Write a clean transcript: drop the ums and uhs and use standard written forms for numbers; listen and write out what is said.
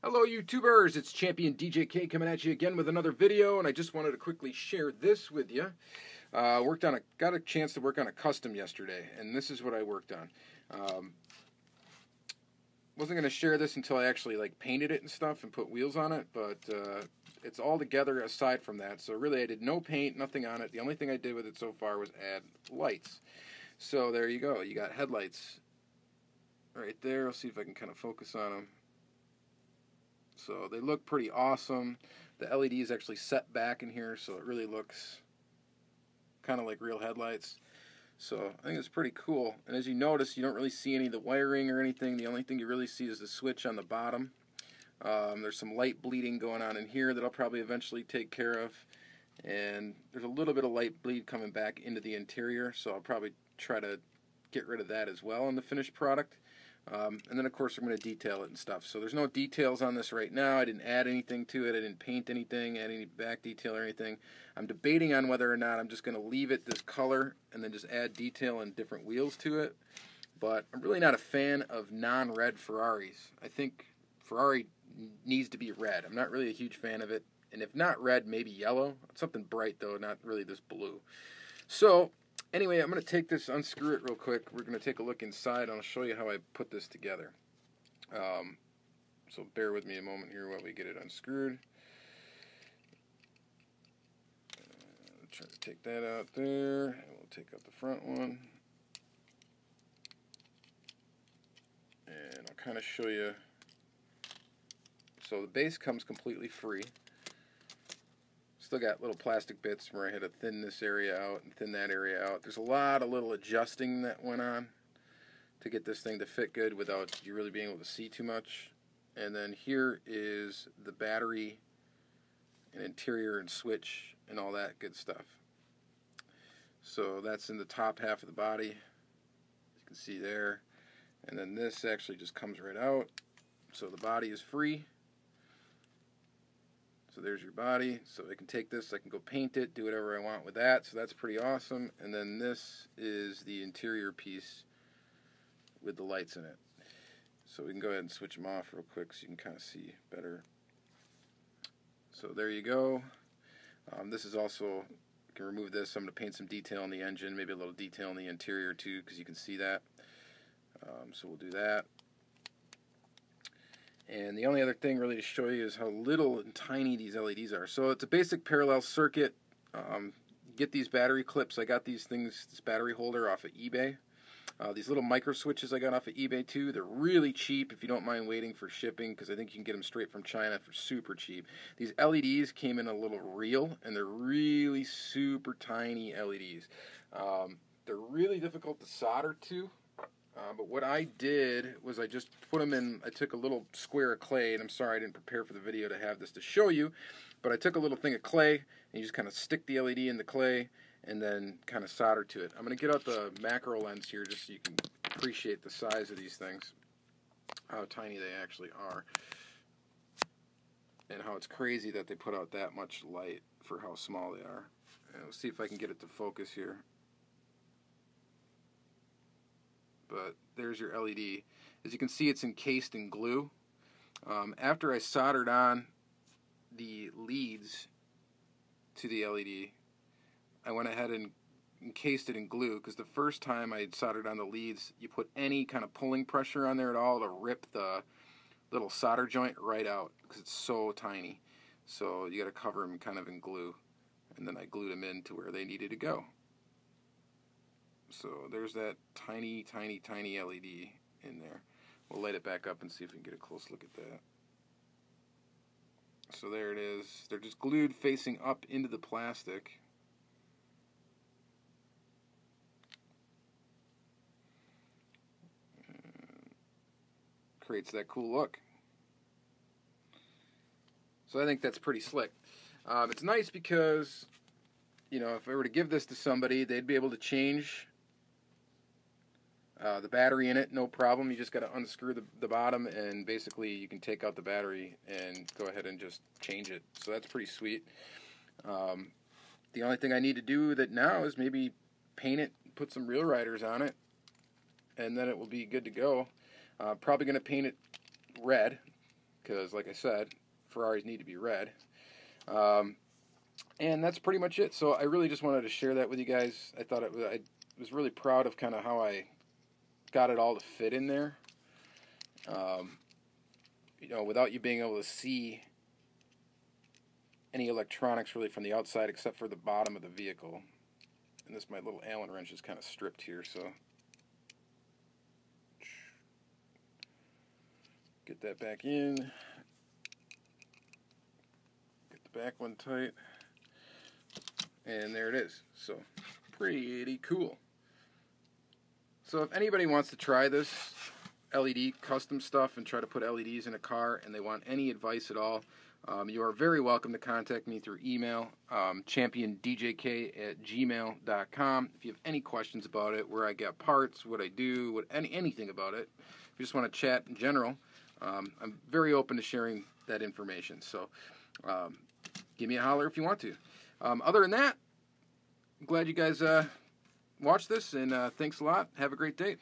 Hello YouTubers, it's Championdjk coming at you again with another video, and I just wanted to quickly share this with you. Got a chance to work on a custom yesterday, and this is what I worked on. Wasn't going to share this until I actually painted it and stuff and put wheels on it, but it's all together aside from that. So really I did no paint, nothing on it. The only thing I did with it so far was add lights. So there you go, you got headlights right there. I'll see if I can kind of focus on them. So they look pretty awesome. The LED is actually set back in here, so it really looks kind of like real headlights. So I think it's pretty cool. And as you notice, you don't really see any of the wiring or anything. The only thing you really see is the switch on the bottom. There's some light bleeding going on in here that I'll probably eventually take care of. And there's a little bit of light bleed coming back into the interior, so I'll probably try to get rid of that as well in the finished product. And then of course I'm going to detail it and stuff. So there's no details on this right now. I didn't add anything to it. I didn't paint anything, add any back detail or anything. I'm debating on whether or not I'm just going to leave it this color and then just add detail and different wheels to it. But I'm really not a fan of non-red Ferraris. I think Ferrari needs to be red. I'm not really a huge fan of it. And if not red, maybe yellow. Something bright though, not really this blue. So anyway, I'm going to take this, unscrew it real quick. We're going to take a look inside, and I'll show you how I put this together. So bear with me a moment here while we get it unscrewed. Try to take that out there, and we'll take out the front one. And I'll kind of show you. So the base comes completely free. Still got little plastic bits where I had to thin this area out and thin that area out. There's a lot of little adjusting that went on to get this thing to fit good without you really being able to see too much. And then here is the battery and interior and switch and all that good stuff. So that's in the top half of the body, you can see there. And then this actually just comes right out. So the body is free. So there's your body. So I can take this, I can go paint it, do whatever I want with that. So that's pretty awesome. And then this is the interior piece with the lights in it. So we can go ahead and switch them off real quick so you can kind of see better. So there you go. This is also, you can remove this. I'm going to paint some detail on the engine, maybe a little detail in the interior too, because you can see that. So we'll do that. And the only other thing really to show you is how little and tiny these LEDs are. So it's a basic parallel circuit. Get these battery clips. I got these things, this battery holder off of eBay. These little micro switches I got off of eBay too. They're really cheap if you don't mind waiting for shipping, because I think you can get them straight from China for super cheap. These LEDs came in a little reel, and they're really super tiny LEDs. They're really difficult to solder to. But what I did was I just put them in, I took a little square of clay, and I'm sorry I didn't prepare for the video to have this to show you, but I took a little thing of clay, and you just kind of stick the LED in the clay, and then kind of solder to it. I'm going to get out the macro lens here just so you can appreciate the size of these things, how tiny they actually are, and how it's crazy that they put out that much light for how small they are. And we'll see if I can get it to focus here. But there's your LED. As you can see, it's encased in glue. After I soldered on the leads to the LED, I went ahead and encased it in glue, because the first time I had soldered on the leads, you put any kind of pulling pressure on there at all to rip the little solder joint right out, because it's so tiny. So you got to cover them kind of in glue, and then I glued them in to where they needed to go. So there's that tiny, tiny, tiny LED in there. We'll light it back up and see if we can get a close look at that. So there it is. They're just glued facing up into the plastic. Creates that cool look. So I think that's pretty slick. It's nice because, you know, if I were to give this to somebody, they'd be able to change the battery in it, no problem. You just got to unscrew the bottom, and basically you can take out the battery and go ahead and just change it. So that's pretty sweet. The only thing I need to do with it now is maybe paint it, put some real riders on it, and then it will be good to go. Probably going to paint it red, because, like I said, Ferraris need to be red. And that's pretty much it. So I really just wanted to share that with you guys. I thought I was really proud of kind of how I got it all to fit in there. You know, without you being able to see any electronics really from the outside except for the bottom of the vehicle. And this, my little Allen wrench is kind of stripped here, so get that back in. Get the back one tight. And there it is. So, pretty cool. So if anybody wants to try this LED custom stuff and try to put LEDs in a car and they want any advice at all, you are very welcome to contact me through email, championdjk@gmail.com. If you have any questions about it, where I get parts, what I do, anything about it, if you just want to chat in general, I'm very open to sharing that information. So give me a holler if you want to. Other than that, I'm glad you guys watched this, and thanks a lot. Have a great day.